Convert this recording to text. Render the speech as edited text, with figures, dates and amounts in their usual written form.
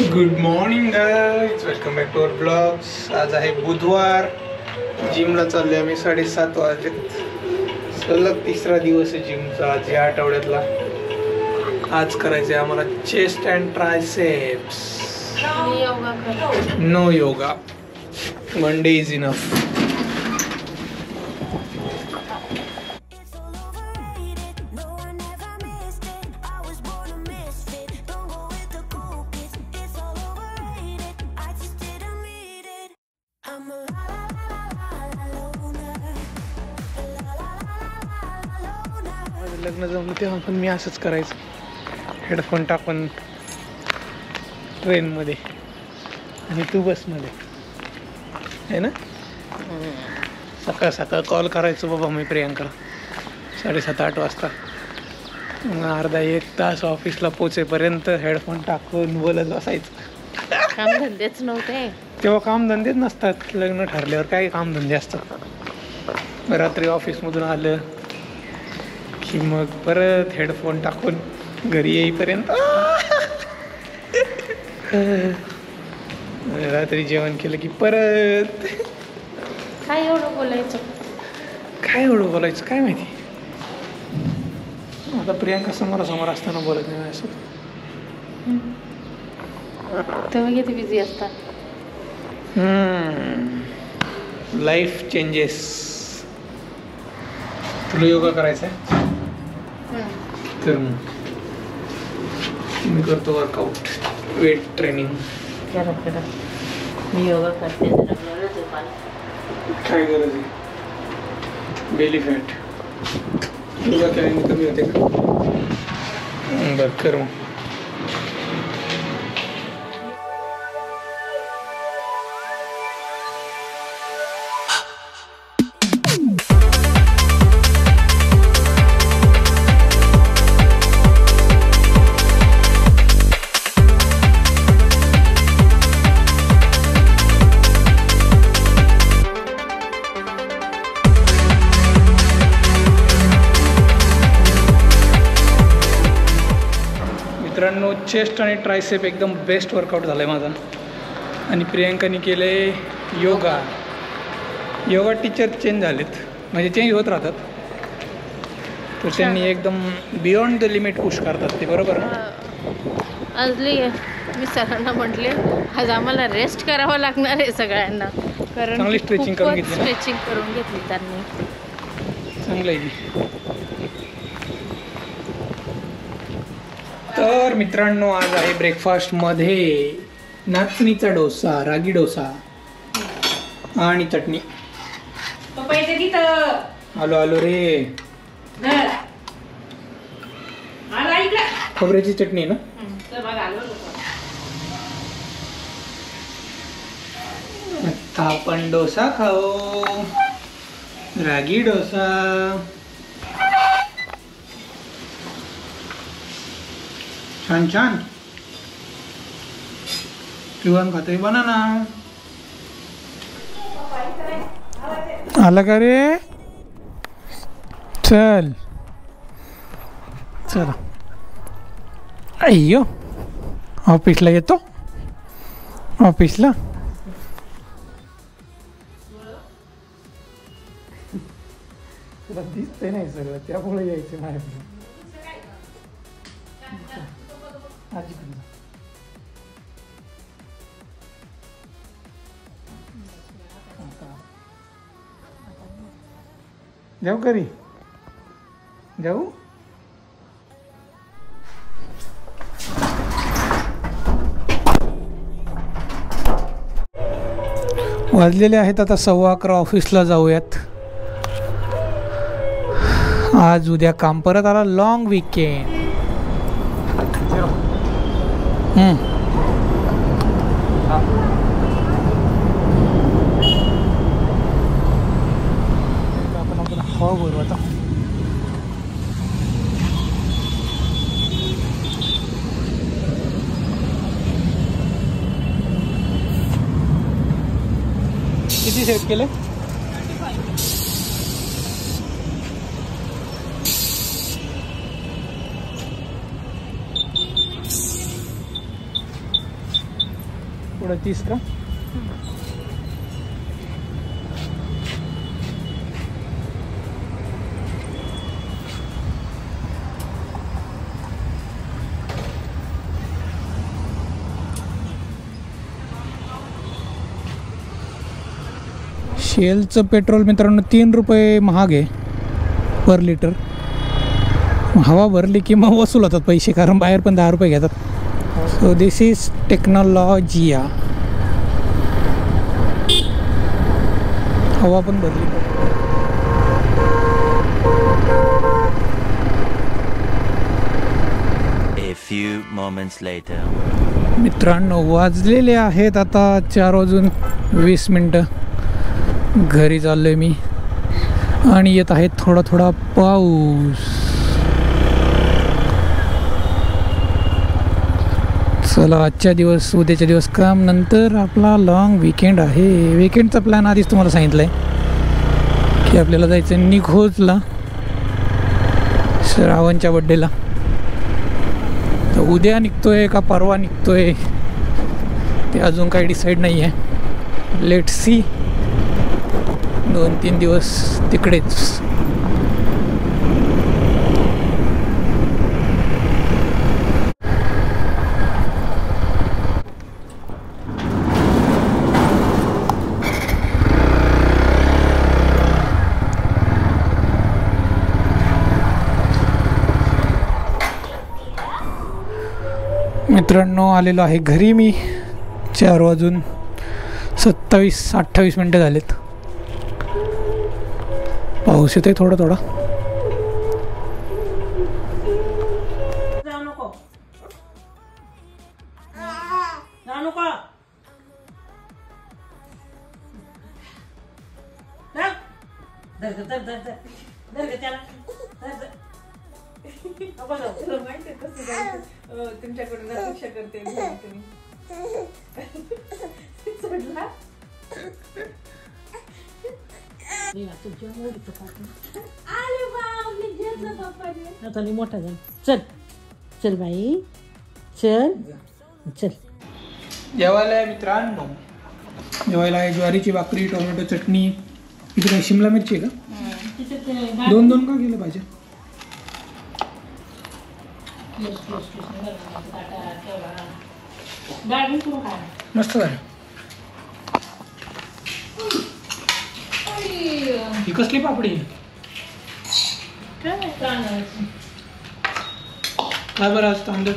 Good morning guys, welcome back to our blogs. आज आहे बुधवार. जिमला चालले आम्ही 7:30 वाजले. सलग तिसरा दिवस आहे जिमचा आज या आठवड्यातला. आज करायचे आम्हाला chest and triceps. No yoga, one day is enough. लग्न जमलं तेव्हा पण मी असंच करायचं, हेडफोन टाकून ट्रेनमध्ये आणि तू बसमध्ये आहे ना. सकाळ सकाळ कॉल करायचो बाबा मी प्रियांकाला 7:30-8 वाजता. अर्धा एक तास ऑफिसला पोचेपर्यंत हेडफोन टाकून बोलत बसायचं. कामधंदेच नव्हते तेव्हा. कामधंदेच नसतात, लग्न ठरल्यावर काय कामधंदे असतात. रात्री ऑफिसमधून आलं की मग परत हेडफोन टाकून घरी येईपर्यंत रात्री जेवण केलं की परत काय एवढं बोलायचं, काय माहिती. आता प्रियांका समोरासमोर असताना बोलत नाही असं. तुम्ही किती बिझी असता. Life changes. तुला योगा करायचा आहे तर मग मी करतो वर्कआउट, वेट ट्रेनिंग. मी योगा करते. काय गरज आहे. बेली फॅट योगा केल्याने कमी होते का? बरं कर मग. मित्रांनो, चेस्ट आणि ट्रायसेप एकदम बेस्ट वर्कआउट झाला आहे माझा. आणि प्रियांकाने केलं आहे योगा. योगा टीचर चेंज झालेत, म्हणजे चेंज होत राहतात. तर त्यांनी एकदम बियॉन्ड द लिमिट पुश करतात ते, बरोबर ना. आजली मी सरांना म्हटले आज आम्हाला रेस्ट करावं लागणार आहे सगळ्यांना, कारण चांगली स्ट्रेचिंग करून घेतली. स्ट्रेचिंग करून घेतली त्यांनी. चांगलं आहे. तर मित्रांनो, आज आहे ब्रेकफास्टमध्ये नाचणीचा डोसा, रागी डोसा आणि चटणी. आलो रे. खोबऱ्याची चटणी ना. आता आपण डोसा खाऊ, रागी डोसा. छान छान. किंवा खातोय बनाना. आला का रे. चल चला. अय्यो, ऑफिसला येतो. ऑफिसला तुला दिसतंय नाही सगळं, त्यामुळे यायचं माझ्याकडे. जाऊ घरी, जाऊ. वाजलेले आहेत आता 11:15. ऑफिसला जाऊयात. आज उद्या काम परत आला. Long weekend. आपण हवा भरू आता. किती सेट केले. पुढं 30 का? शेलचं पेट्रोल मित्रांनो 3 रुपये महाग आहे पर लिटर. हवा भरली की मग वसूल होतात पैसे, कारण बाहेर पण 10 रुपये घेतात. सो दिस इज टेक्नॉलॉजिया. हवा पण भरली. A few moments later. मित्रांनो वाजलेले आहेत आता 4:20. घरी चाललोय मी आणि येत आहे थोडा थोडा पाऊस. चला आजच्या दिवस उद्याच्या दिवस काम, नंतर आपला लॉंग विकेंड आहे. विकेंडचा प्लॅन आधीच तुम्हाला सांगितलं आहे की आपल्याला जायचं निघोजला श्रावणच्या बड्डेला. तर उद्या निघतोय का परवा निघतोय ते अजून काही डिसाईड नाही आहे. Let see. 2-3 दिवस तिकडेच. मित्रांनो आलेलो आहे घरी मी. 4:27-28 झालेत. पाऊस येतोय थोडा थोडा. तुमच्याकडून अपेक्षा करते तुम्ही. आता मोठा झाला. चल चल बाई चल चल. जेवायला आहे मित्रांनो. जेवायला आहे ज्वारीची भाकरी, टोमॅटो चटणी. इथे काय शिमला मिरची आहे का? 2-2 का गेलं भाज्या? मस्त झालं. ही कसली पापडी? काय बरं आज तांदूळ